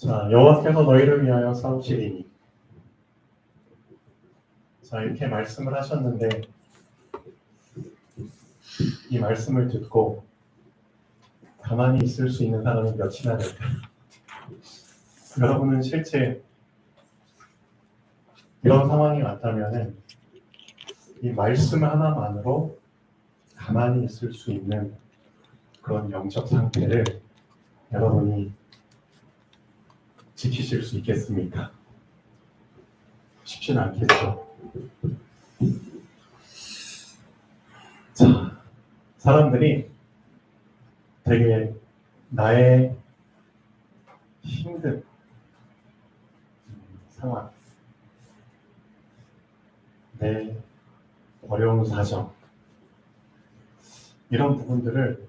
자, 여호와께서 너희를 위하여 싸우시리니. 자, 이렇게 말씀을 하셨는데 이 말씀을 듣고 가만히 있을 수 있는 사람이 몇이나 될까요? 여러분은 실제 이런 상황이 왔다면 이 말씀 하나만으로 가만히 있을 수 있는 그런 영적 상태를 여러분이 지키실 수 있겠습니까? 쉽지는 않겠죠. 자, 사람들이 되게 나의 힘든 상황, 내 어려운 사정, 이런 부분들을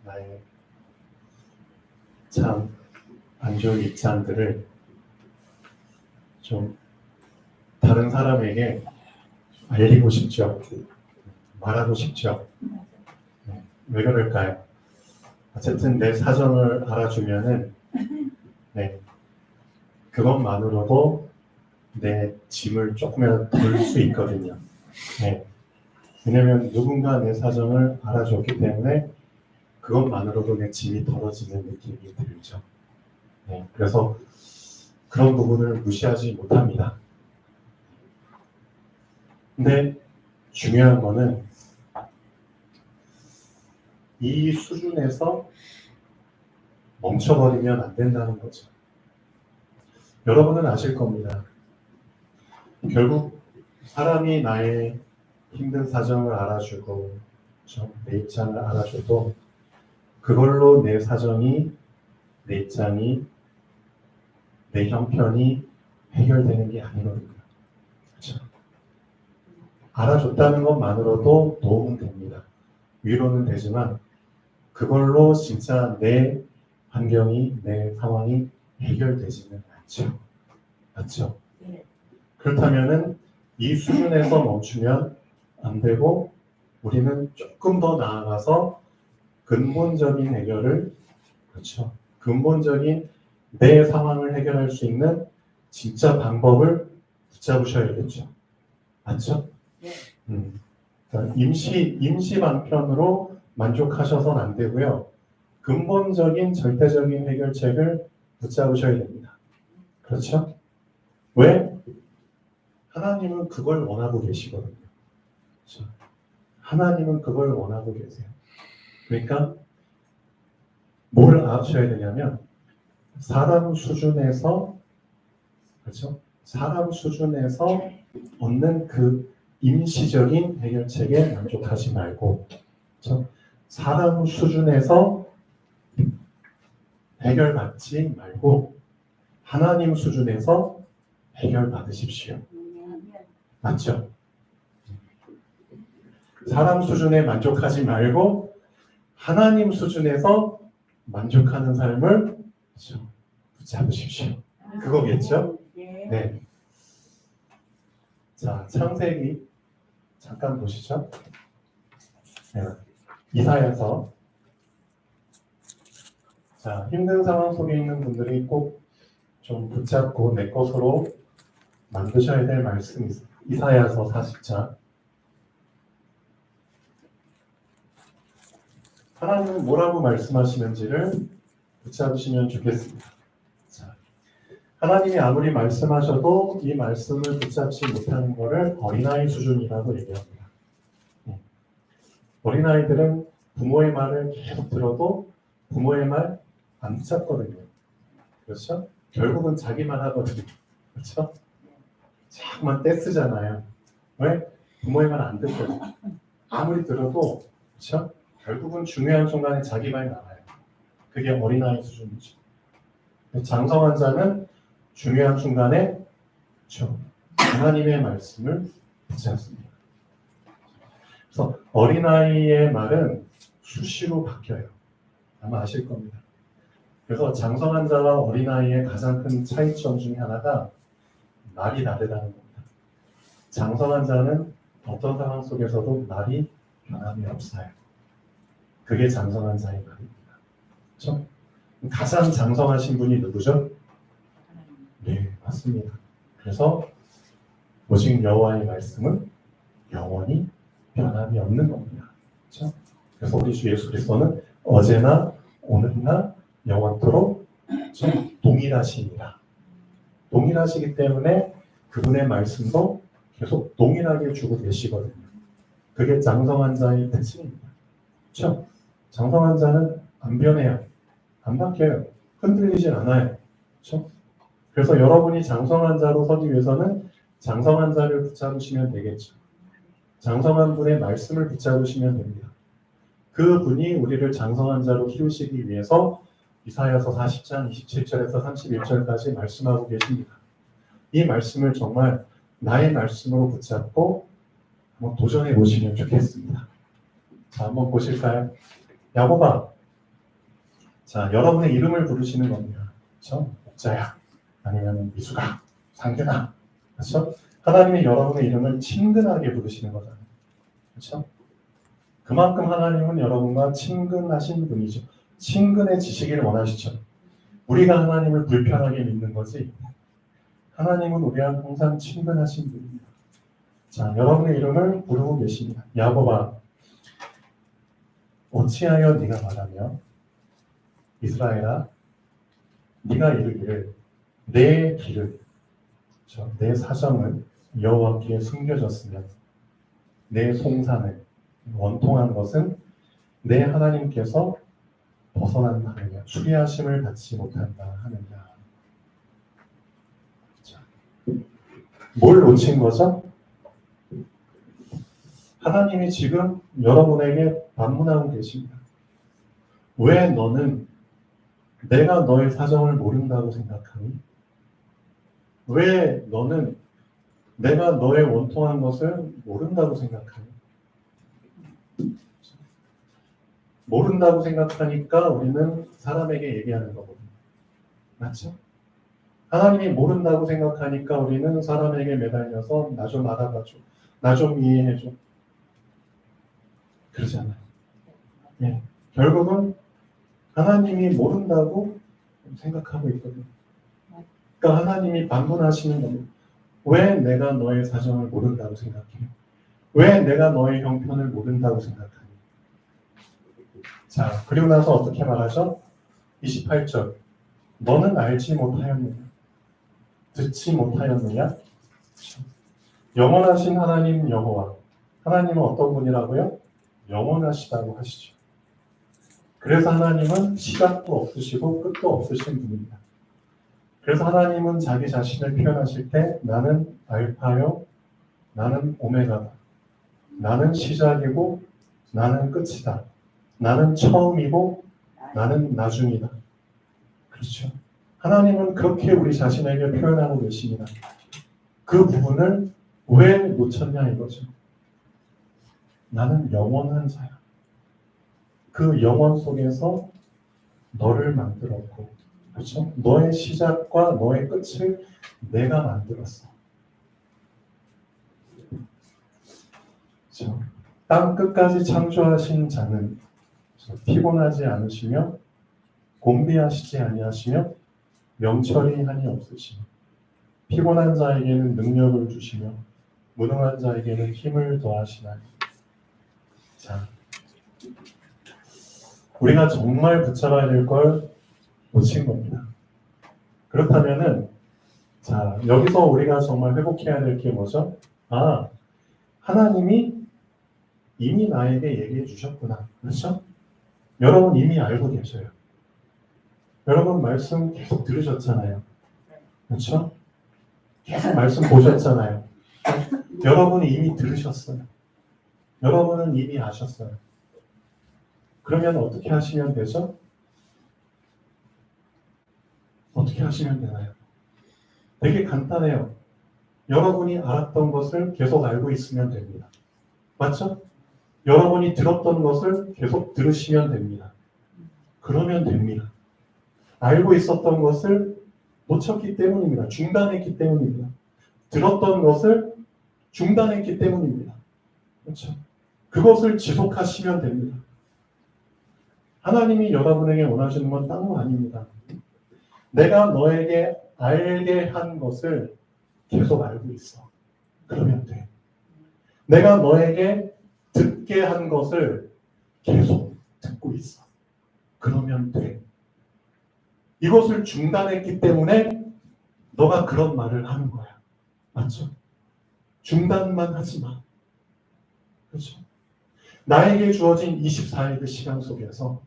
나의 참 안 좋은 입장들을 좀 다른 사람에게 알리고 싶죠. 말하고 싶죠. 왜 그럴까요? 어쨌든 내 사정을 알아주면은 그것만으로도 내 짐을 조금이라도 덜 수 있거든요. 왜냐면 누군가 내 사정을 알아줬기 때문에 그것만으로도 내 짐이 덜어지는 느낌이 들죠. 그래서 그런 부분을 무시하지 못합니다. 근데 중요한 거는 이 수준에서 멈춰버리면 안 된다는 거죠. 여러분은 아실 겁니다. 결국 사람이 나의 힘든 사정을 알아주고 내 입장을 알아줘도 그걸로 내 사정이, 내 입장이, 내 형편이 해결되는 게 아니거든요. 그렇죠? 알아줬다는 것만으로도 도움은 됩니다. 위로는 되지만 그걸로 진짜 내 환경이, 내 상황이 해결되지는 않죠. 맞죠? 그렇다면은 이 수준에서 멈추면 안 되고 우리는 조금 더 나아가서 근본적인 해결을, 그렇죠? 근본적인 내 상황을 해결할 수 있는 진짜 방법을 붙잡으셔야겠죠. 맞죠? 그러니까 임시 방편으로 만족하셔서는 안 되고요. 근본적인 절대적인 해결책을 붙잡으셔야 됩니다. 그렇죠? 왜? 하나님은 그걸 원하고 계시거든요. 그렇죠? 하나님은 그걸 원하고 계세요. 그러니까 뭘 아셔야 되냐면 사람 수준에서, 그렇죠? 사람 수준에서 얻는 그 임시적인 해결책에 만족하지 말고, 그렇죠? 사람 수준에서 해결받지 말고 하나님 수준에서 해결받으십시오. 맞죠? 사람 수준에 만족하지 말고 하나님 수준에서 만족하는 삶을, 그렇죠? 붙잡으십시오. 그거겠죠? 네. 자, 창세기 잠깐 보시죠. 이사야서. 자, 힘든 상황 속에 있는 분들이 꼭 좀 붙잡고 내 것으로 만드셔야 될 말씀이 있어요. 이사야서 40장. 하나님은 뭐라고 말씀하시는지를 붙잡으시면 좋겠습니다. 자, 하나님이 아무리 말씀하셔도 이 말씀을 붙잡지 못하는 것을 어린아이 수준이라고 얘기합니다. 어린아이들은 부모의 말을 계속 들어도 부모의 말 안 붙잡거든요. 그렇죠? 결국은 자기만 하거든요. 그렇죠? 자꾸만 떼쓰잖아요. 왜? 부모의 말 안 듣거든요. 아무리 들어도, 그렇죠? 결국은 중요한 순간에 자기 말이 나와요. 그게 어린아이 수준이죠. 장성한 자는 중요한 순간에, 그렇죠? 하나님의 말씀을 듣지 않습니다. 그래서 어린아이의 말은 수시로 바뀌어요. 아마 아실 겁니다. 그래서 장성한 자와 어린아이의 가장 큰 차이점 중에 하나가 말이 다르다는 겁니다. 장성한 자는 어떤 상황 속에서도 말이 변함이 없어요. 그게 장성한 자의 말입니다. 그렇죠? 가장 장성하신 분이 누구죠? 맞습니다. 그래서 오직 여호와의 말씀은 영원히 변함이 없는 겁니다. 그렇죠? 그래서 우리 주 예수 그리스도는 어제나 오늘이나 영원토록 동일하시니라. 동일하시기 때문에 그분의 말씀도 계속 동일하게 주고 계시거든요. 그게 장성한 자의 특징입니다. 그렇죠? 장성한 자는 안 변해요. 안 바뀌어요. 흔들리질 않아요. 그렇죠? 그래서 여러분이 장성한 자로 서기 위해서는 장성한 자를 붙잡으시면 되겠죠. 장성한 분의 말씀을 붙잡으시면 됩니다. 그 분이 우리를 장성한 자로 키우시기 위해서 이사야서 40장 27절에서 31절까지 말씀하고 계십니다. 이 말씀을 정말 나의 말씀으로 붙잡고 한번 도전해 보시면 좋겠습니다. 자, 한번 보실까요? 야곱아, 자, 여러분의 이름을 부르시는 겁니다. 그렇죠? 목자야, 아니면 미수가, 상균아, 그렇죠? 하나님이 여러분의 이름을 친근하게 부르시는 거잖아요. 그렇죠? 그만큼 하나님은 여러분과 친근하신 분이죠. 친근해지시기를 원하시죠. 우리가 하나님을 불편하게 믿는 거지 하나님은 우리와 항상 친근하신 분입니다. 자, 여러분의 이름을 부르고 계십니다. 야곱아, 어찌하여 네가 말하며 이스라엘아, 네가 이르기를 내 길을, 내 사정은 여호와께 숨겨졌으면 내 송산을 원통한 것은 내 하나님께서 벗어난다 하느냐, 수리하심을 받지 못한다 하느냐. 자, 뭘 놓친 거죠? 하나님이 지금 여러분에게 반문하고 계십니다. 왜 너는 내가 너의 사정을 모른다고 생각하니? 왜 너는 내가 너의 원통한 것을 모른다고 생각하니? 모른다고 생각하니까 우리는 사람에게 얘기하는 거거든요. 맞죠? 하나님이 모른다고 생각하니까 우리는 사람에게 매달려서 나 좀 알아봐줘. 나 좀 이해해줘. 그러잖아요. 네. 결국은 하나님이 모른다고 생각하고 있거든요. 그러니까 하나님이 반문하시는 겁니다. 왜 내가 너의 사정을 모른다고 생각해? 왜 내가 너의 형편을 모른다고 생각하니? 자, 그리고 나서 어떻게 말하죠? 28절. 너는 알지 못하였느냐? 듣지 못하였느냐? 영원하신 하나님 여호와. 하나님은 어떤 분이라고요? 영원하시다고 하시죠. 그래서 하나님은 시작도 없으시고 끝도 없으신 분입니다. 그래서 하나님은 자기 자신을 표현하실 때 나는 알파요, 나는 오메가다. 나는 시작이고 나는 끝이다. 나는 처음이고 나는 나중이다. 그렇죠. 하나님은 그렇게 우리 자신에게 표현하고 계십니다. 그 부분을 왜 놓쳤냐 이거죠. 나는 영원한 자야. 그 영원 속에서 너를 만들었고, 그렇죠? 너의 시작과 너의 끝을 내가 만들었어. 그렇죠? 땅 끝까지 창조하신 자는 피곤하지 않으시며 곤비하시지 아니하시며 명철이 한이 없으시며 피곤한 자에게는 능력을 주시며 무능한 자에게는 힘을 더하시나니. 자, 우리가 정말 붙잡아야 될 걸 놓친 겁니다. 그렇다면은 자, 여기서 우리가 정말 회복해야 될 게 뭐죠? 아, 하나님이 이미 나에게 얘기해 주셨구나. 그렇죠? 여러분 이미 알고 계셔요. 여러분 말씀 계속 들으셨잖아요. 그렇죠? 계속 말씀 보셨잖아요. 여러분이 이미 들으셨어요. 여러분은 이미 아셨어요. 그러면 어떻게 하시면 되죠? 어떻게 하시면 되나요? 되게 간단해요. 여러분이 알았던 것을 계속 알고 있으면 됩니다. 맞죠? 여러분이 들었던 것을 계속 들으시면 됩니다. 그러면 됩니다. 알고 있었던 것을 놓쳤기 때문입니다. 중단했기 때문입니다. 들었던 것을 중단했기 때문입니다. 그렇죠? 그것을 지속하시면 됩니다. 하나님이 여러분에게 원하시는 건 딴 거 아닙니다. 내가 너에게 알게 한 것을 계속 알고 있어. 그러면 돼. 내가 너에게 듣게 한 것을 계속 듣고 있어. 그러면 돼. 이것을 중단했기 때문에 너가 그런 말을 하는 거야. 맞죠? 중단만 하지 마. 그렇죠? 나에게 주어진 24일 그 시간 속에서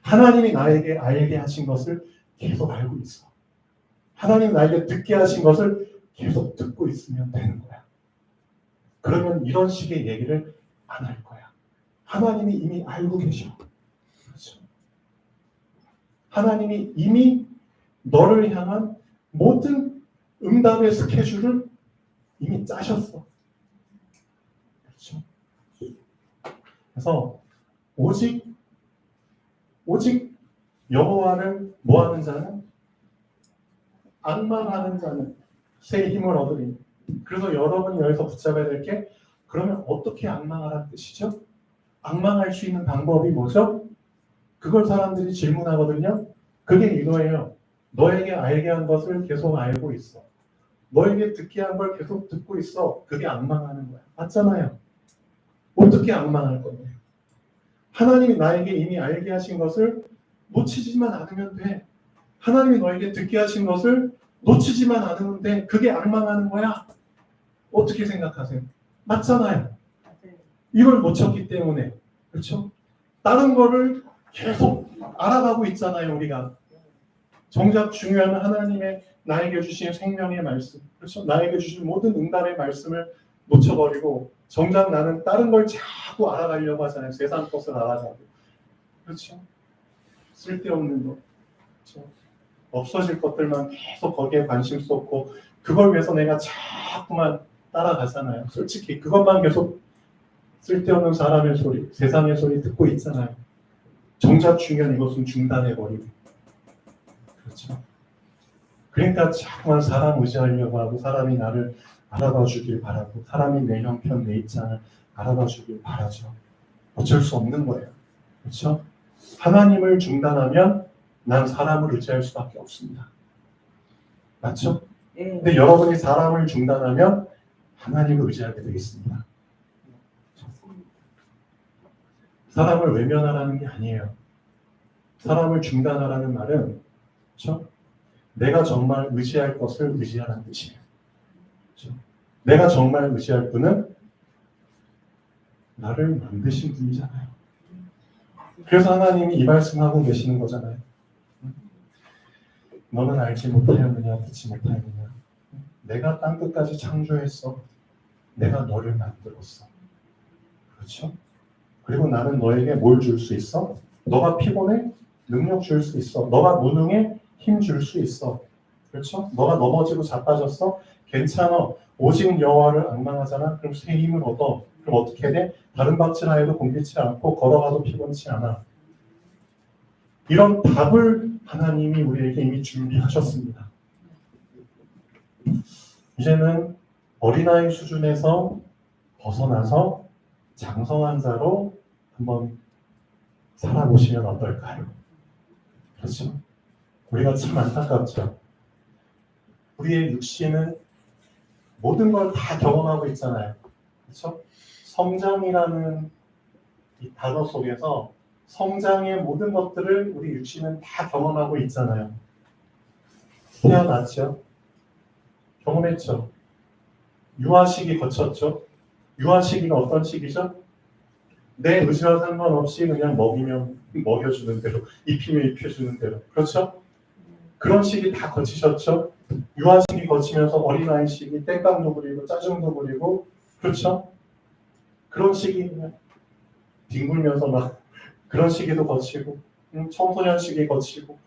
하나님이 나에게 알게 하신 것을 계속 알고 있어. 하나님 나에게 듣게 하신 것을 계속 듣고 있으면 되는 거야. 그러면 이런 식의 얘기를 안 할 거야. 하나님이 이미 알고 계셔. 그렇죠? 하나님이 이미 너를 향한 모든 응답의 스케줄을 이미 짜셨어. 그렇죠? 그래서 오직 여호와를 뭐하는 자는 앙망하는 자는 새 힘을 얻으리니. 그래서 여러분이 여기서 붙잡아야 될 게 그러면 어떻게 앙망하라는 뜻이죠? 앙망할 수 있는 방법이 뭐죠? 그걸 사람들이 질문하거든요. 그게 이거예요. 너에게 알게 한 것을 계속 알고 있어. 너에게 듣게 한 걸 계속 듣고 있어. 그게 앙망하는 거야. 맞잖아요. 어떻게 앙망할 건데? 하나님이 나에게 이미 알게 하신 것을 놓치지만 않으면 돼. 하나님이 너에게 듣게 하신 것을 놓치지만 않으면 돼. 그게 앙망하는 거야. 어떻게 생각하세요? 맞잖아요. 이걸 놓쳤기 때문에. 그렇죠? 다른 거를 계속 알아가고 있잖아요, 우리가. 정작 중요한 하나님의 나에게 주신 생명의 말씀, 그렇죠? 나에게 주신 모든 응답의 말씀을 놓쳐버리고 정작 나는 다른 걸 자꾸 알아가려고 하잖아요. 세상 것을 알아가고. 그렇죠? 쓸데없는 거. 그렇죠? 없어질 것들만 계속 거기에 관심 쏟고 그걸 위해서 내가 자꾸만 따라가잖아요. 솔직히 그것만 계속 쓸데없는 사람의 소리, 세상의 소리 듣고 있잖아요. 정작 중요한 이것은 중단해버리고. 그렇죠? 그러니까 자꾸만 사람 의지하려고 하고 사람이 나를 알아봐 주길 바라고 사람이 내 형편, 내 입장을 알아봐 주길 바라죠. 어쩔 수 없는 거예요. 그렇죠? 하나님을 중단하면 난 사람을 의지할 수밖에 없습니다. 맞죠? 근데 여러분이 사람을 중단하면 하나님을 의지하게 되겠습니다. 사람을 외면하라는 게 아니에요. 사람을 중단하라는 말은 그렇죠? 내가 정말 의지할 것을 의지하라는 뜻이에요. 그렇죠? 내가 정말 의지할 분은 나를 만드신 분이잖아요. 그래서 하나님이 이 말씀하고 계시는 거잖아요. 너는 알지 못하였느냐, 듣지 못하였느냐. 내가 땅끝까지 창조했어. 내가 너를 만들었어. 그렇죠? 그리고 나는 너에게 뭘 줄 수 있어? 너가 피곤해? 능력 줄 수 있어. 너가 무능해? 힘 줄 수 있어. 그렇죠? 너가 넘어지고 자빠졌어? 괜찮아. 오직 여호와를 앙망하잖아. 그럼 새 힘을 얻어. 그럼 어떻게 돼? 다른 밭이라 해도 곤비치 않고 걸어가도 피곤치 않아. 이런 답을 하나님이 우리에게 이미 준비하셨습니다. 이제는 어린아이 수준에서 벗어나서 장성한 자로 한번 살아보시면 어떨까요? 그렇죠? 우리가 참 안타깝죠. 우리의 육신은 모든 걸 다 경험하고 있잖아요. 그렇죠? 성장이라는 이 단어 속에서 성장의 모든 것들을 우리 육신은 다 경험하고 있잖아요. 태어났죠. 경험했죠. 유아 시기 거쳤죠. 유아 시기가 어떤 시기죠? 내 의지와 상관없이 그냥 먹이면 먹여주는 대로, 입히면 입혀주는 대로. 그렇죠? 그런 시기 다 거치셨죠? 유아 시기 거치면서 어린아이 시기, 땡깡도 부리고 짜증도 부리고, 그렇죠? 그런 시기 그냥 뒹굴면서 막 그런 시기도 거치고, 청소년 시기 거치고,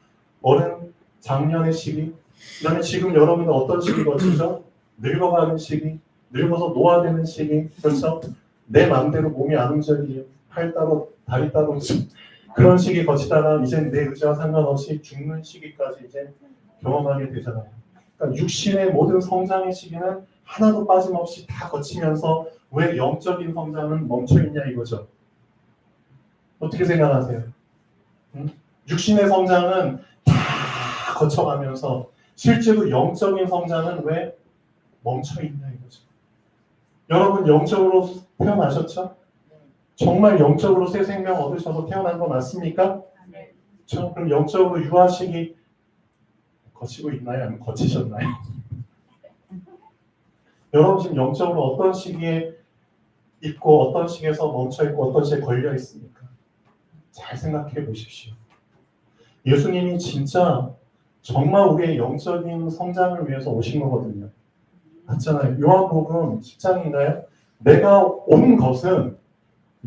어른 장년의 시기, 그다음에 지금 여러분은 어떤 시기 거치죠? 늙어가는 시기, 늙어서 노화되는 시기, 그렇죠? 내 마음대로 몸이 안 움직이죠. 팔 따로, 다리 따로 그런 시기 거치다가 이제 내 의지와 상관없이 죽는 시기까지 이제 경험하게 되잖아요. 그러니까 육신의 모든 성장의 시기는 하나도 빠짐없이 다 거치면서 왜 영적인 성장은 멈춰있냐 이거죠. 어떻게 생각하세요? 육신의 성장은 다 거쳐가면서 실제로 영적인 성장은 왜 멈춰있냐 이거죠. 여러분 영적으로 태어나셨죠? 정말 영적으로 새 생명 얻으셔서 태어난 거 맞습니까? 그렇죠? 그럼 영적으로 유아시기 거치고 있나요? 아니면 거치셨나요? 여러분 지금 영적으로 어떤 시기에 있고 어떤 시기에서 멈춰있고 어떤 시기에 걸려 있습니까? 잘 생각해 보십시오. 예수님이 진짜 정말 우리의 영적인 성장을 위해서 오신 거거든요. 맞잖아요. 요한복음 10장인가요? 내가 온 것은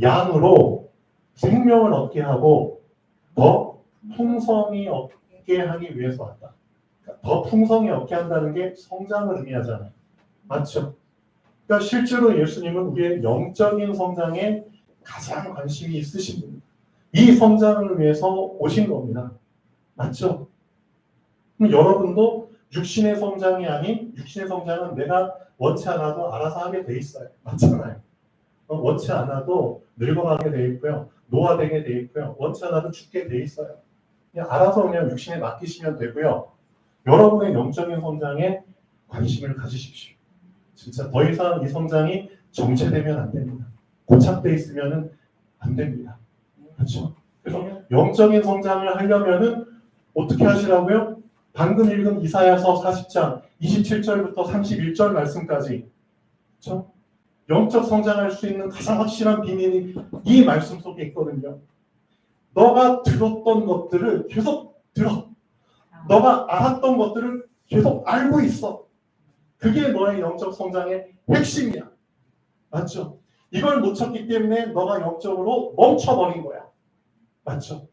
양으로 생명을 얻게 하고 더 풍성히 얻게 하기 위해서 왔다. 그러니까 더 풍성히 얻게 한다는 게 성장을 의미하잖아요. 맞죠? 그러니까 실제로 예수님은 우리의 영적인 성장에 가장 관심이 있으신 분입니다. 이 성장을 위해서 오신 겁니다. 맞죠? 그럼 여러분도 육신의 성장이 아닌 육신의 성장은 내가 원치 않아도 알아서 하게 돼 있어요. 맞잖아요. 원치 않아도 늙어가게 돼 있고요. 노화되게 돼 있고요. 원치 않아도 죽게 돼 있어요. 그냥 알아서 그냥 육신에 맡기시면 되고요. 여러분의 영적인 성장에 관심을 가지십시오. 진짜 더 이상 이 성장이 정체되면 안 됩니다. 고착돼 있으면 안 됩니다. 그렇죠? 그래서 영적인 성장을 하려면은 어떻게 하시라고요? 방금 읽은 이사야서 40장 27절부터 31절 말씀까지, 그렇죠? 영적 성장할 수 있는 가장 확실한 비밀이 이 말씀 속에 있거든요. 너가 들었던 것들을 계속 들어. 너가 알았던 것들을 계속 알고 있어. 그게 너의 영적 성장의 핵심이야. 맞죠? 이걸 놓쳤기 때문에 너가 영적으로 멈춰버린 거야. 맞죠?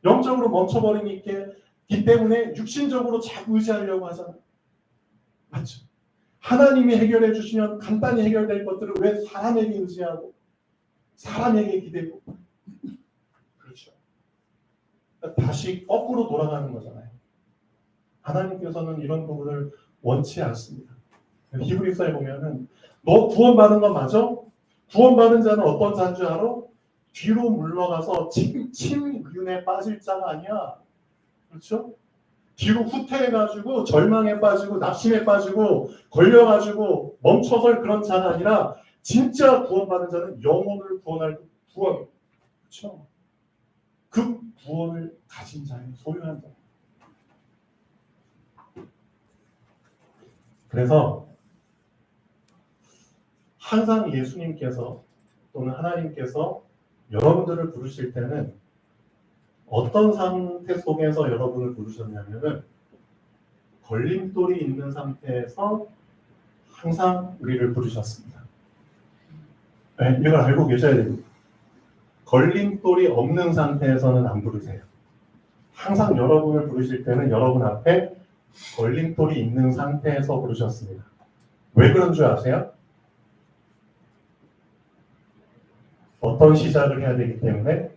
영적으로 멈춰버리기 때문에 육신적으로 자꾸 의지하려고 하잖아. 맞죠? 하나님이 해결해 주시면 간단히 해결될 것들을 왜 사람에게 의지하고 사람에게 기대고. 그렇죠. 그러니까 다시 거꾸로 돌아가는 거잖아요. 하나님께서는 이런 부분을 원치 않습니다. 히브리서에 보면은 너 구원받은 건 맞아? 구원받은 자는 어떤 자인 줄 알아? 뒤로 물러가서 침륜에 빠질 자가 아니야. 그렇죠? 뒤로 후퇴해가지고 절망에 빠지고 낙심에 빠지고 걸려가지고 멈춰설 그런 자가 아니라 진짜 구원받은 자는 영혼을 구원할 구원. 그렇죠? 그 구원을 가진 자예요. 소유한 자. 그래서 항상 예수님께서 또는 하나님께서 여러분들을 부르실 때는 어떤 상태 속에서 여러분을 부르셨냐면은 걸림돌이 있는 상태에서 항상 우리를 부르셨습니다. 네, 이걸 알고 계셔야 됩니다. 걸림돌이 없는 상태에서는 안 부르세요. 항상 여러분을 부르실 때는 여러분 앞에 걸림돌이 있는 상태에서 부르셨습니다. 왜 그런 줄 아세요? 어떤 시작을 해야 되기 때문에?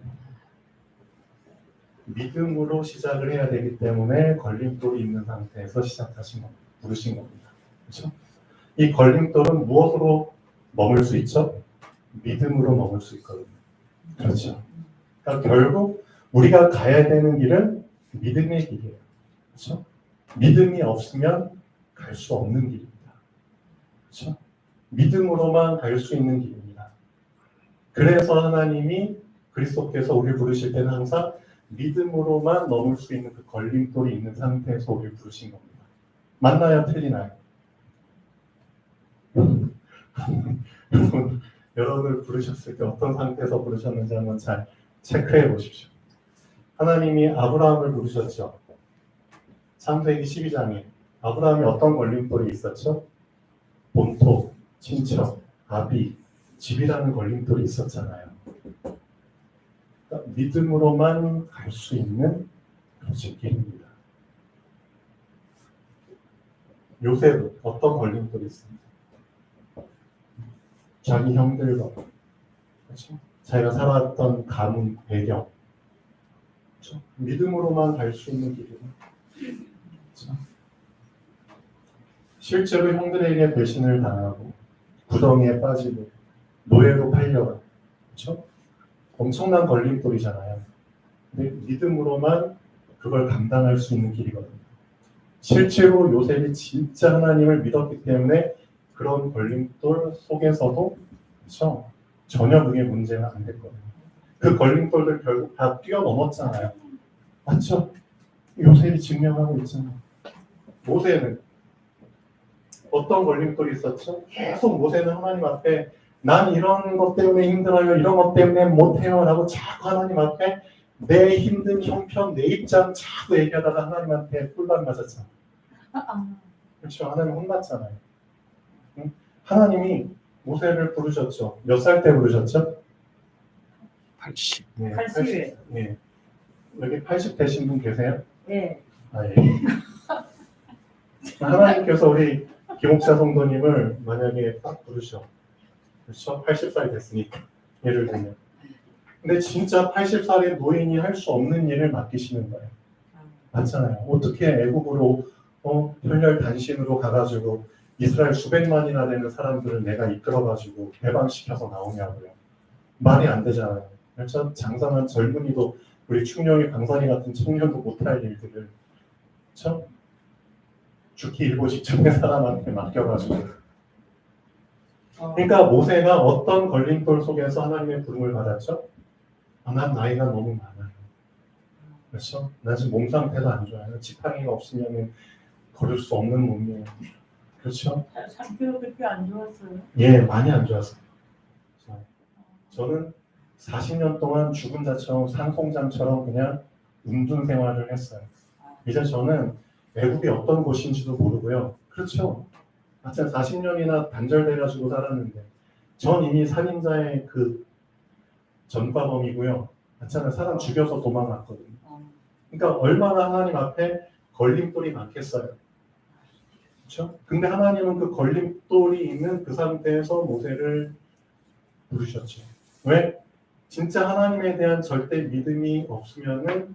믿음으로 시작을 해야 되기 때문에 걸림돌이 있는 상태에서 시작하신 겁니다. 부르신 겁니다. 그렇죠? 이 걸림돌은 무엇으로 머물 수 있죠? 믿음으로 머물 수 있거든요. 그렇죠? 그러니까 결국 우리가 가야 되는 길은 믿음의 길이에요. 그렇죠? 믿음이 없으면 갈 수 없는 길입니다. 그렇죠? 믿음으로만 갈 수 있는 길입니다. 그래서 하나님이 그리스도께서 우리를 부르실 때는 항상 믿음으로만 넘을 수 있는 그 걸림돌이 있는 상태에서 우리를 부르신 겁니다. 맞나요? 틀리나요? 여러분을 부르셨을 때 어떤 상태에서 부르셨는지 한번 잘 체크해 보십시오. 하나님이 아브라함을 부르셨죠. 창세기 12장에 아브라함이 어떤 걸림돌이 있었죠? 본토, 친척, 아비, 집이라는 걸림돌이 있었잖아요. 그러니까 믿음으로만 갈 수 있는 그런 길입니다. 요셉은 어떤 걸림돌이 있습니다. 자기 형들과, 그렇죠? 자기가 살았던 가문, 배경, 그렇죠? 믿음으로만 갈 수 있는 길입니다. 그렇죠? 실제로 형들에게 배신을 당하고 구덩이에 빠지고 노예로 팔려가, 그렇죠? 엄청난 걸림돌이잖아요. 근데 믿음으로만 그걸 감당할 수 있는 길이거든요. 실제로 요셉이 진짜 하나님을 믿었기 때문에 그런 걸림돌 속에서도 그렇죠? 전혀 그게 문제가 안 됐거든요. 그 걸림돌들 결국 다 뛰어넘었잖아요. 맞죠? 요셉이 증명하고 있잖아요. 모세는 어떤 걸림돌이 있었죠? 계속 모세는 하나님 앞에 난 이런 것 때문에 힘들어요. 이런 것 때문에 못해요. 라고 자꾸 하나님 앞에 내 힘든 형편, 내 입장 자꾸 얘기하다가 하나님한테 꿀밤 맞았잖아요. 그렇죠. 하나님 혼났잖아요. 응? 하나님이 모세를 부르셨죠. 몇 살 때 부르셨죠? 80. 네, 80. 네. 여기 80 되신 분 계세요? 네. 아, 예. 하나님께서 우리 김옥자 성도님을 만약에 딱 부르셔. 그렇죠? 80살이 됐으니까. 예를 들면. 근데 진짜 80살의 노인이 할 수 없는 일을 맡기시는 거예요. 맞잖아요. 어떻게 애국으로 혈혈 단신으로 가가지고 이스라엘 수백만이나 되는 사람들을 내가 이끌어가지고 해방시켜서 나오냐고요. 말이 안 되잖아요. 그렇죠? 장성한 젊은이도 우리 충령이 강선이 같은 청년도 못할 일들을 그렇죠? 죽기 일보 직전의 사람한테 맡겨가지고 그러니까 모세가 어떤 걸림돌 속에서 하나님의 부름을 받았죠? 난 나이가 너무 많아요. 그렇죠? 나 지금 몸 상태가 안 좋아요. 지팡이가 없으면 걸을 수 없는 몸이에요. 그렇죠? 상태가 그렇게 안 좋았어요. 예, 많이 안 좋았어요. 저는 40년 동안 죽은 자처럼 산송장처럼 그냥 운둔 생활을 했어요. 이제 저는 외국이 어떤 곳인지도 모르고요. 그렇죠? 하여튼 40년이나 단절돼가지고 살았는데 전 이미 살인자의 그 전과범이고요. 하여튼 사람 죽여서 도망갔거든요. 그러니까 얼마나 하나님 앞에 걸림돌이 많겠어요. 그렇죠? 근데 하나님은 그 걸림돌이 있는 그 상태에서 모세를 부르셨죠. 왜? 진짜 하나님에 대한 절대 믿음이 없으면은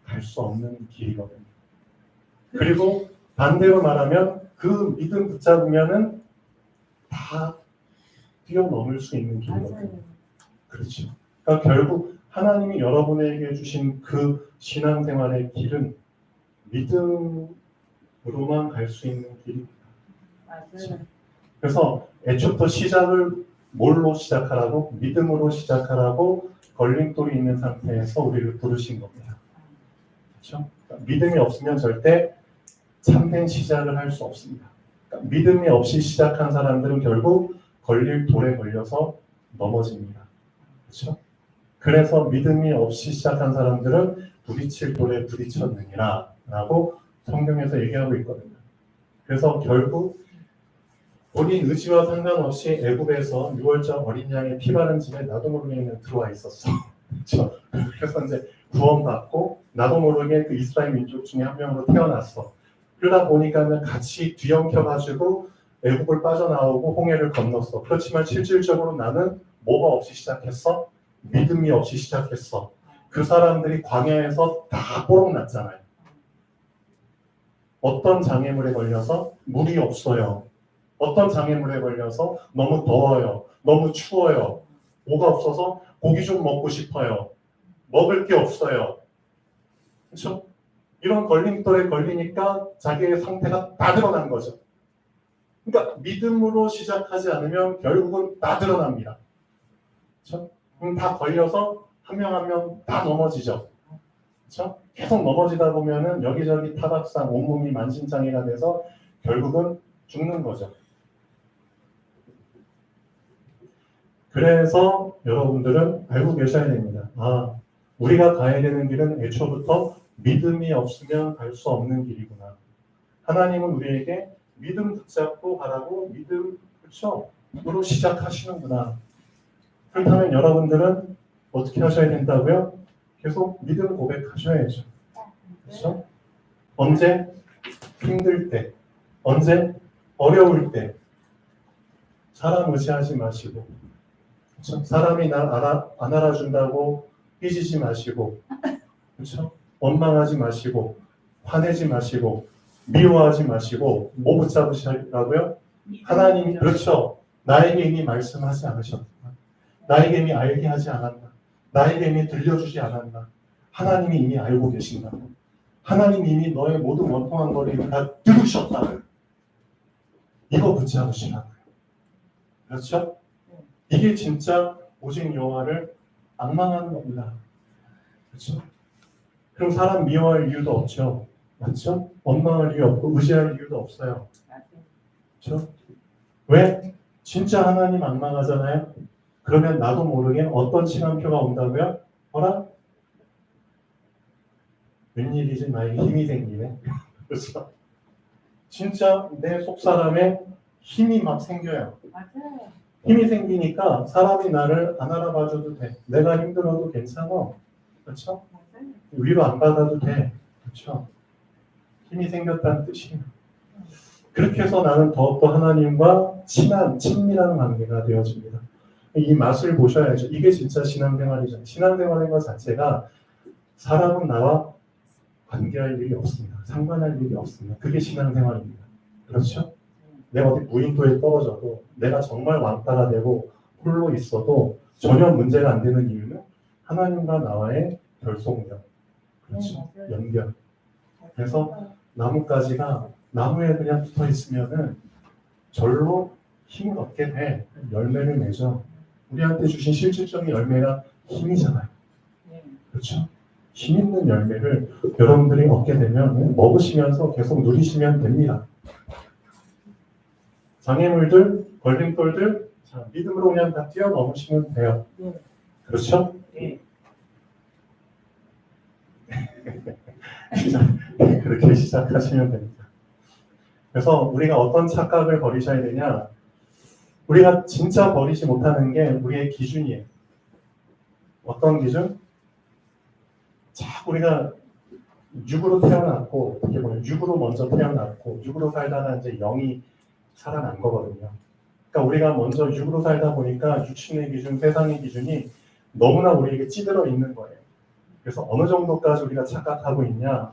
갈 수 없는 길이거든요. 그리고 반대로 말하면 그 믿음 붙잡으면은 다 뛰어넘을 수 있는 길이거든요. 그렇죠. 그러니까 결국 하나님이 여러분에게 주신 그 신앙생활의 길은 믿음으로만 갈 수 있는 길입니다. 맞아요. 그래서 애초부터 시작을 뭘로 시작하라고? 믿음으로 시작하라고 걸림돌이 있는 상태에서 우리를 부르신 겁니다. 그렇죠? 그러니까 믿음이 없으면 절대 참된 시작을 할 수 없습니다. 그러니까 믿음이 없이 시작한 사람들은 결국 걸릴 돌에 걸려서 넘어집니다. 그렇죠? 그래서 믿음이 없이 시작한 사람들은 부딪힐 돌에 부딪혔느니라 라고 성경에서 얘기하고 있거든요. 그래서 결국 본인 의지와 상관없이 애굽에서 6월절 어린 양의 피 바른 집에 나도 모르게 들어와 있었어. 그렇죠? 그래서 이제 구원받고 나도 모르게 그 이스라엘 민족 중에 한 명으로 태어났어. 그러다 보니까 같이 뒤엉켜가지고 애굽을 빠져나오고 홍해를 건넜어. 그렇지만 실질적으로 나는 뭐가 없이 시작했어? 믿음이 없이 시작했어. 그 사람들이 광야에서 다 뽀록 났잖아요. 어떤 장애물에 걸려서 물이 없어요. 어떤 장애물에 걸려서 너무 더워요. 너무 추워요. 뭐가 없어서 고기 좀 먹고 싶어요. 먹을 게 없어요. 그렇죠? 이런 걸림돌에 걸리니까 자기의 상태가 다 드러난 거죠. 그러니까 믿음으로 시작하지 않으면 결국은 다 드러납니다. 그렇죠? 다 걸려서 한 명 한 명 다 넘어지죠. 그렇죠? 계속 넘어지다 보면은 여기저기 타박상 온몸이 만신창이가 돼서 결국은 죽는 거죠. 그래서 여러분들은 알고 계셔야 됩니다. 우리가 가야 되는 길은 애초부터 믿음이 없으면 갈 수 없는 길이구나. 하나님은 우리에게 믿음 붙잡고 가라고 믿음, 그렇죠? 으로 시작하시는구나. 그렇다면 여러분들은 어떻게 하셔야 된다고요? 계속 믿음 고백하셔야죠. 그렇죠? 언제? 힘들 때. 언제? 어려울 때. 사람 의지하지 마시고. 그렇죠? 사람이 날 안 알아준다고 삐지지 마시고. 그렇죠? 원망하지 마시고. 화내지 마시고. 미워하지 마시고. 뭐 붙잡으시라고요? 하나님이, 그렇죠. 나에게 이미 말씀하지 않으셨나? 나에게 이미 알게 하지 않았나? 나에게 이미 들려주지 않았나? 하나님이 이미 알고 계신다. 하나님 이미 너의 모든 원통한 거리를 다 들으셨다. 이거 붙잡으시라고요. 그렇죠? 이게 진짜 오직 여호와를 앙망하는 겁니다. 그렇죠? 그럼 사람 미워할 이유도 없죠. 맞죠? 원망할 이유 없고 의지할 이유도 없어요. 그렇죠? 왜? 진짜 하나님 앙망하잖아요. 그러면 나도 모르게 어떤 시간표가 온다고요? 뭐라? 웬일이지 나에게 힘이 생기네. 그렇죠? 진짜 내 속사람에 힘이 막 생겨요. 맞아요. 힘이 생기니까 사람이 나를 안 알아봐줘도 돼. 내가 힘들어도 괜찮아. 그렇죠? 맞아요. 위로 안 받아도 돼. 그렇죠? 힘이 생겼다는 뜻이에요. 그렇게 해서 나는 더욱더 하나님과 친밀한 관계가 되어집니다. 이 맛을 보셔야죠. 이게 진짜 신앙생활이죠. 신앙생활인 것 자체가 사람은 나와 관계할 일이 없습니다. 상관할 일이 없습니다. 그게 신앙생활입니다. 그렇죠? 내가 어디 무인도에 떨어져도 내가 정말 왕따가 되고 홀로 있어도 전혀 문제가 안 되는 이유는 하나님과 나와의 결속력, 그렇죠? 연결. 그래서 나뭇가지가 나무에 그냥 붙어 있으면은 절로 힘을 얻게 돼. 열매를 맺어. 우리한테 주신 실질적인 열매가 힘이잖아요. 그렇죠? 힘 있는 열매를 여러분들이 얻게 되면 먹으시면서 계속 누리시면 됩니다. 장애물들, 걸림돌들, 자, 믿음으로 그냥 다 뛰어넘으시면 돼요. 그렇죠? 그렇게 시작하시면 됩니다. 그래서 우리가 어떤 착각을 버리셔야 되냐? 우리가 진짜 버리지 못하는 게 우리의 기준이에요. 어떤 기준? 자, 우리가 육으로 태어났고, 어떻게 보면 육으로 먼저 태어났고, 육으로 살다가 이제 영이 살아난 거거든요. 그러니까 우리가 먼저 육으로 살다 보니까 육신의 기준, 세상의 기준이 너무나 우리에게 찌들어 있는 거예요. 그래서 어느 정도까지 우리가 착각하고 있냐?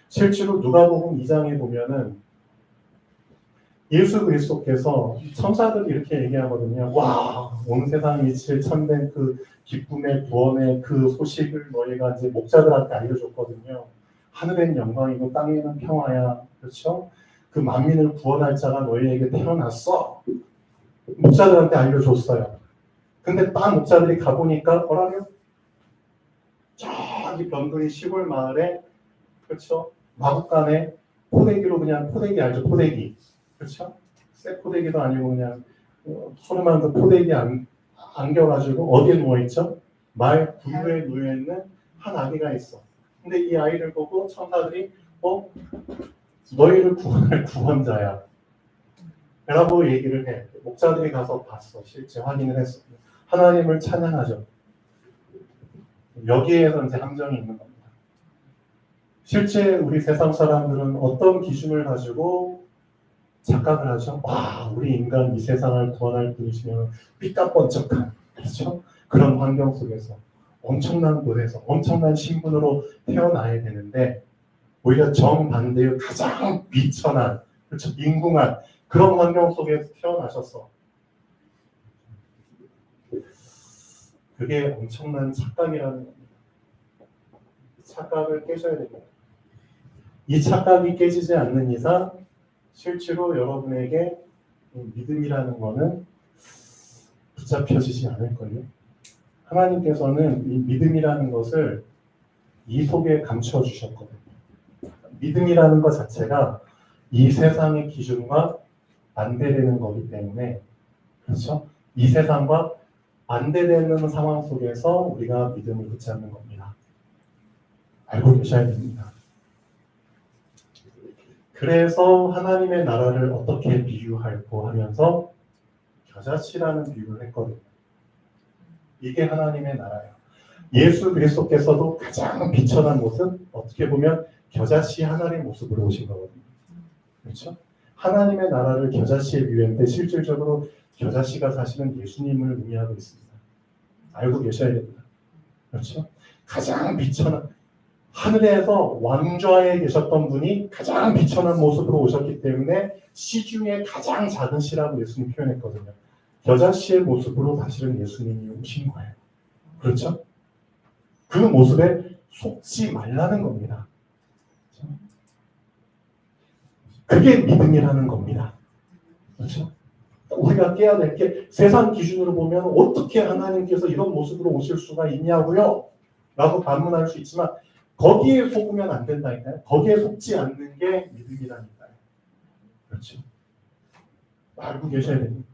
실제로 누가복음 2장에 보면은 예수 그리스도께서 천사들이 이렇게 얘기하거든요. 와, 온 세상에 미칠 참된 그 기쁨의 구원의 그 소식을 너희가 이제 목자들한테 알려줬거든요. 하늘엔 영광이고 땅에는 평화야. 그렇죠? 그 만민을 구원할 자가 너희에게 태어났어. 목자들한테 알려줬어요. 근데 딱 목자들이 가보니까 뭐라고요? 저기 변두리 시골 마을에, 그렇죠? 마구간에 포대기로 그냥, 포대기 알죠? 포대기. 그렇죠? 쇠 포대기도 아니고 그냥 소름한 그 포대기 안겨가지고 어디에 누워있죠? 말 부유에 누워있는 한 아기가 있어. 근데 이 아이를 보고 천사들이 너희를 구원할 구원자야 라고 얘기를 해. 목자들이 가서 봤어. 실제 확인을 했어. 하나님을 찬양하죠. 여기에서 이제 함정이 있는 겁니다. 실제 우리 세상 사람들은 어떤 기준을 가지고 착각을 하죠. 와, 우리 인간 이 세상을 구원할 분이시면 삐까뻔쩍한, 그렇죠? 그런 환경 속에서 엄청난 곳에서 엄청난 신분으로 태어나야 되는데 오히려 정반대의 가장 비천한, 그렇죠? 인궁한 그런 환경 속에서 태어나셨어. 그게 엄청난 착각이라는 겁니다. 착각을 깨셔야 됩니다. 이 착각이 깨지지 않는 이상 실제로 여러분에게 믿음이라는 거는 붙잡혀지지 않을걸요. 하나님께서는 이 믿음이라는 것을 이 속에 감춰주셨거든요. 믿음이라는 것 자체가 이 세상의 기준과 반대되는 거기 때문에, 그렇죠? 이 세상과 반대되는 상황 속에서 우리가 믿음을 붙잡는 겁니다. 알고 계셔야 됩니다. 그래서 하나님의 나라를 어떻게 비유할고 하면서 겨자씨라는 비유를 했거든요. 이게 하나님의 나라예요. 예수 그리스도께서도 가장 비천한 모습, 어떻게 보면 겨자씨 하나의 모습으로 오신 거거든요. 그렇죠? 하나님의 나라를 겨자씨에 비유했는데 실질적으로 겨자씨가 사실은 예수님을 의미하고 있습니다. 알고 계셔야 됩니다. 그렇죠? 가장 비천한, 하늘에서 왕좌에 계셨던 분이 가장 비천한 모습으로 오셨기 때문에 씨 중에 가장 작은 씨라고 예수님 표현했거든요. 겨자씨의 모습으로 사실은 예수님이 오신 거예요. 그렇죠? 그 모습에 속지 말라는 겁니다. 그게 믿음이라는 겁니다. 그렇죠? 우리가 깨야 될 게 세상 기준으로 보면 어떻게 하나님께서 이런 모습으로 오실 수가 있냐고요? 라고 반문할 수 있지만 거기에 속으면 안 된다니까요. 거기에 속지 않는 게 믿음이라니까요. 그렇죠? 알고 계셔야 됩니다.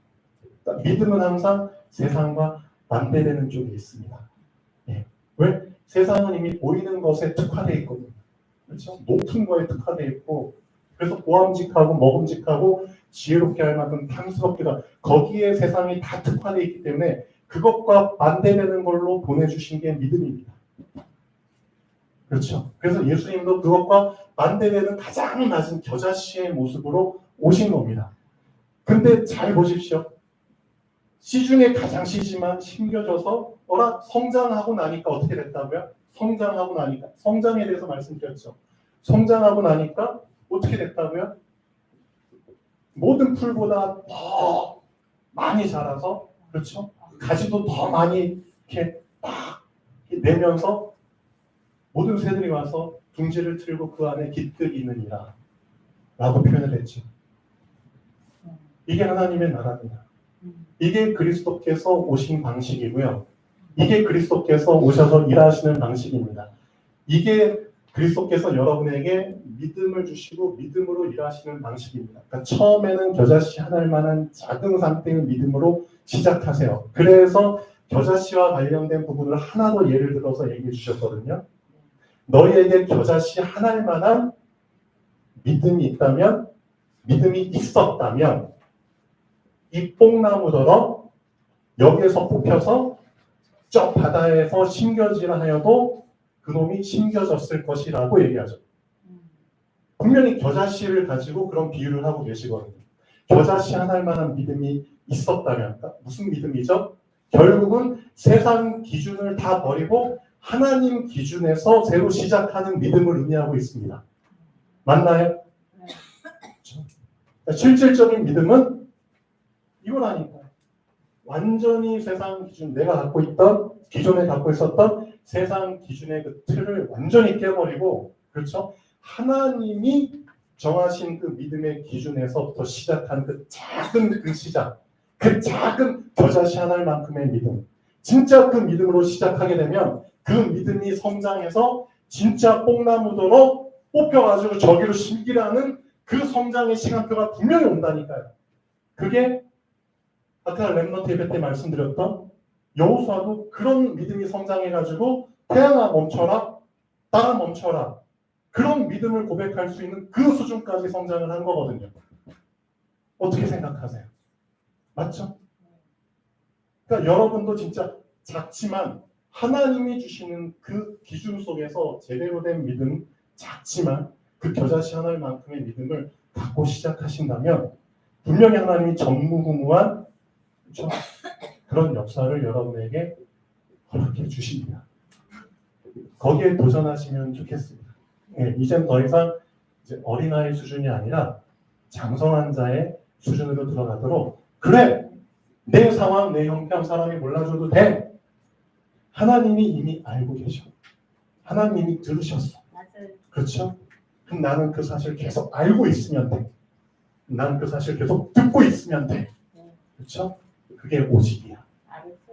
그러니까 믿음은 항상 세상과 반대되는 쪽에 있습니다. 예. 왜? 세상은 이미 보이는 것에 특화되어 있거든요. 그렇죠? 높은 거에 특화되어 있고 그래서 보암직하고 먹음직하고 지혜롭게 할 만큼 탐스럽게가 거기에 세상이 다 특화되어 있기 때문에 그것과 반대되는 걸로 보내주신 게 믿음입니다. 그렇죠? 그래서 예수님도 그것과 반대되는 가장 낮은 겨자씨의 모습으로 오신 겁니다. 근데 잘 보십시오. 씨 중에 가장 씨지만 심겨져서 성장하고 나니까 어떻게 됐다고요? 성장하고 나니까 성장에 대해서 말씀드렸죠. 성장하고 나니까 어떻게 됐다고요? 모든 풀보다 더 많이 자라서 그렇죠? 가지도 더 많이 이렇게 딱 내면서 모든 새들이 와서 둥지를 틀고 그 안에 깃들이느니라 라고 표현을 했죠. 이게 하나님의 나라입니다. 이게 그리스도께서 오신 방식이고요. 이게 그리스도께서 오셔서 일하시는 방식입니다. 이게 그리스도께서 여러분에게 믿음을 주시고 믿음으로 일하시는 방식입니다. 그러니까 처음에는 겨자씨 하나만한 작은 상태의 믿음으로 시작하세요. 그래서 겨자씨와 관련된 부분을 하나 더 예를 들어서 얘기해 주셨거든요. 너희에게 겨자씨 하나만한 믿음이 있다면, 믿음이 있었다면 이 뽕나무더러 여기에서 뽑혀서 저 바다에서 심겨지라 하여도 그놈이 심겨졌을 것이라고 얘기하죠. 분명히 겨자씨를 가지고 그런 비유를 하고 계시거든요. 겨자씨 하나만한 믿음이 있었다면 무슨 믿음이죠? 결국은 세상 기준을 다 버리고 하나님 기준에서 새로 시작하는 믿음을 의미하고 있습니다. 맞나요? 네. 실질적인 믿음은 이거라니까요. 완전히 세상 기준, 내가 갖고 있던, 기존에 갖고 있었던 세상 기준의 그 틀을 완전히 깨버리고, 그렇죠? 하나님이 정하신 그 믿음의 기준에서부터 시작한 그 작은 그 시작, 그 작은 겨자씨 하나만큼의 믿음, 진짜 그 믿음으로 시작하게 되면 그 믿음이 성장해서 진짜 뽕나무도로 뽑혀가지고 저기로 심기라는 그 성장의 시간표가 분명히 온다니까요. 그게 아까 렘넌트 예배 때 말씀드렸던 여호수아도 그런 믿음이 성장해가지고 태양아 멈춰라, 땅아 멈춰라, 그런 믿음을 고백할 수 있는 그 수준까지 성장을 한 거거든요. 어떻게 생각하세요? 맞죠? 그러니까 여러분도 진짜 작지만 하나님이 주시는 그 기준 속에서 제대로 된 믿음, 작지만 그 겨자씨 하나만큼의 믿음을 갖고 시작하신다면 분명히 하나님이 전무후무한, 그렇죠? 그런 역사를 여러분에게 허락해 주십니다. 거기에 도전하시면 좋겠습니다. 예, 이젠 더 이상 이제 어린아이 수준이 아니라 장성한 자의 수준으로 들어가도록, 그래, 내 상황, 내 형편 사람이 몰라줘도 돼. 하나님이 이미 알고 계셔. 하나님이 들으셨어. 맞아요. 그렇죠? 그럼 나는 그 사실 계속 알고 있으면 돼. 나는 그 사실 계속 듣고 있으면 돼. 그렇죠? 그게 오직이야. 알았어.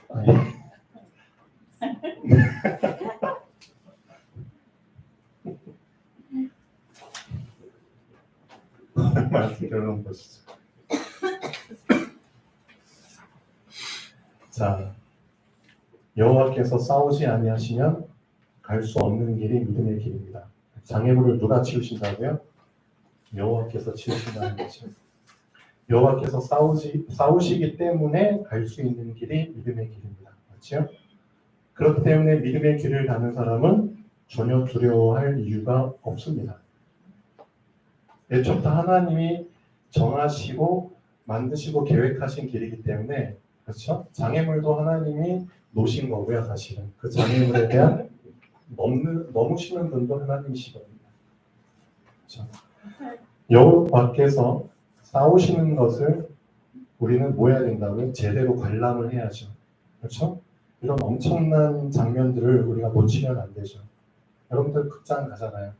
아, 예. 말씀 결론 보시죠. 자, 여호와께서 싸우지 아니하시면 갈 수 없는 길이 믿음의 길입니다. 장애물을 누가 치우신다고요? 여호와께서 치우신다는 거죠. 여호와께서 싸우시기 때문에 갈 수 있는 길이 믿음의 길입니다. 그렇죠? 그렇기 때문에 믿음의 길을 가는 사람은 전혀 두려워할 이유가 없습니다. 애초부터 하나님이 정하시고 만드시고 계획하신 길이기 때문에, 그렇죠? 장애물도 하나님이 놓으신 거고요. 사실은 그 장애물에 대한 머무시는 분도 하나님이시거든요. 그렇죠? 여호와께서 싸우시는 것을 우리는 뭐 해야 된다고요? 제대로 관람을 해야죠. 그렇죠? 이런 엄청난 장면들을 우리가 놓치면 안 되죠. 여러분들 극장 가잖아요.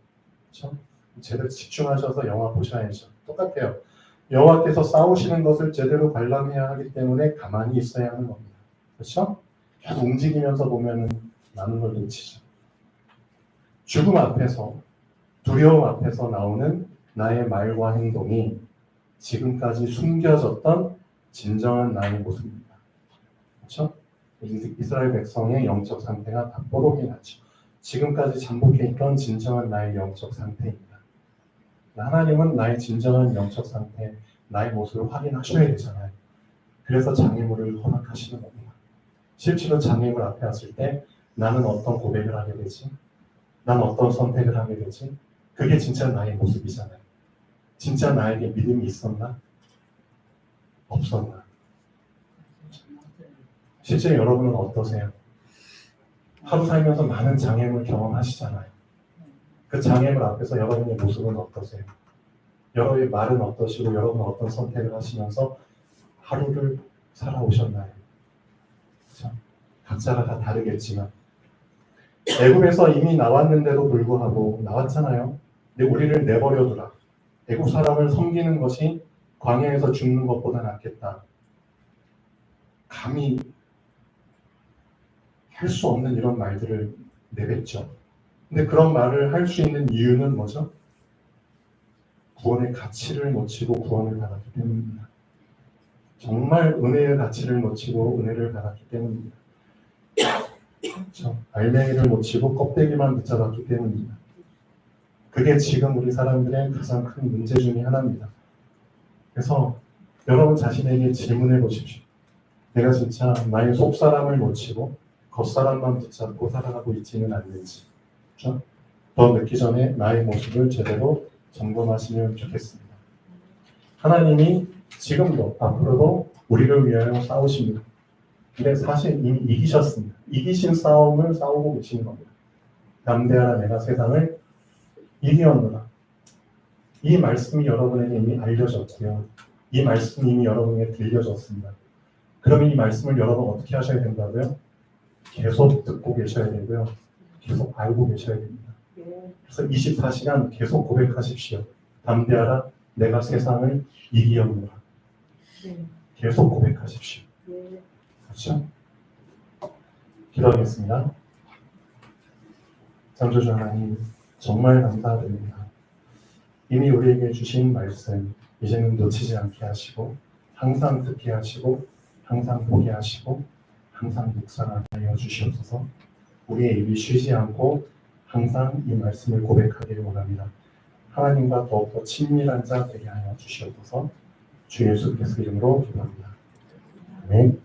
그렇죠? 제대로 집중하셔서 영화 보셔야죠. 똑같아요. 여호와께서 싸우시는 것을 제대로 관람해야 하기 때문에 가만히 있어야 하는 겁니다. 그렇죠? 계속 움직이면서 보면은 많은 걸 놓치죠. 죽음 앞에서, 두려움 앞에서 나오는 나의 말과 행동이 지금까지 숨겨졌던 진정한 나의 모습입니다. 그렇죠? 이스라엘 백성의 영적 상태가 다 뽀록이 나죠. 지금까지 잠복해있던 진정한 나의 영적 상태입니다. 하나님은 나의 진정한 영적 상태, 나의 모습을 확인하셔야 되잖아요. 그래서 장애물을 허락하시는 겁니다. 실제로 장애물 앞에 왔을 때 나는 어떤 고백을 하게 되지? 난 어떤 선택을 하게 되지? 그게 진짜 나의 모습이잖아요. 진짜 나에게 믿음이 있었나? 없었나? 실제 여러분은 어떠세요? 하루 살면서 많은 장애물 경험하시잖아요. 그 장애물 앞에서 여러분의 모습은 어떠세요? 여러분의 말은 어떠시고 여러분은 어떤 선택을 하시면서 하루를 살아오셨나요? 그렇죠? 각자가 다 다르겠지만 애굽에서 이미 나왔는데도 불구하고 나왔잖아요. 근데 우리를 내버려두라. 애굽 사람을 섬기는 것이 광야에서 죽는 것보다 낫겠다. 감히 할 수 없는 이런 말들을 내뱉죠. 근데 그런 말을 할 수 있는 이유는 뭐죠? 구원의 가치를 놓치고 구원을 받았기 때문입니다. 정말 은혜의 가치를 놓치고 은혜를 받았기 때문입니다. 그렇죠? 알맹이를 놓치고 껍데기만 붙잡았기 때문입니다. 그게 지금 우리 사람들의 가장 큰 문제 중에 하나입니다. 그래서 여러분 자신에게 질문해 보십시오. 내가 진짜 나의 속사람을 놓치고 겉사람만 붙잡고 살아가고 있지는 않는지. 그렇죠? 더 늦기 전에 나의 모습을 제대로 점검하시면 좋겠습니다. 하나님이 지금도 앞으로도 우리를 위하여 싸우십니다. 근데 사실 이미 이기셨습니다. 이기신 싸움을 싸우고 계시는 겁니다. 담대하라 내가 세상을 이기었노라. 이 말씀이 여러분에게 이미 알려졌고요. 이 말씀이 이미 여러분에게 들려졌습니다. 그러면 이 말씀을 여러분 어떻게 하셔야 된다고요? 계속 듣고 계셔야 되고요. 계속 알고 계셔야 됩니다. 그래서 24시간 계속 고백하십시오. 담대하라 내가 세상을 이기었노라. 계속 고백하십시오. 그렇죠? 기도하겠습니다. 창조주 하나님 정말 감사드립니다. 이미 우리에게 주신 말씀 이제는 놓치지 않게 하시고 항상 듣게 하시고 항상 보게 하시고 항상 묵상하게 하여 주시옵소서. 우리의 입이 쉬지 않고 항상 이 말씀을 고백하기를 원합니다. 하나님과 더욱더 친밀한 자 되게 하여 주시옵소서. 주 예수께서 이름으로 기도합니다. 아멘.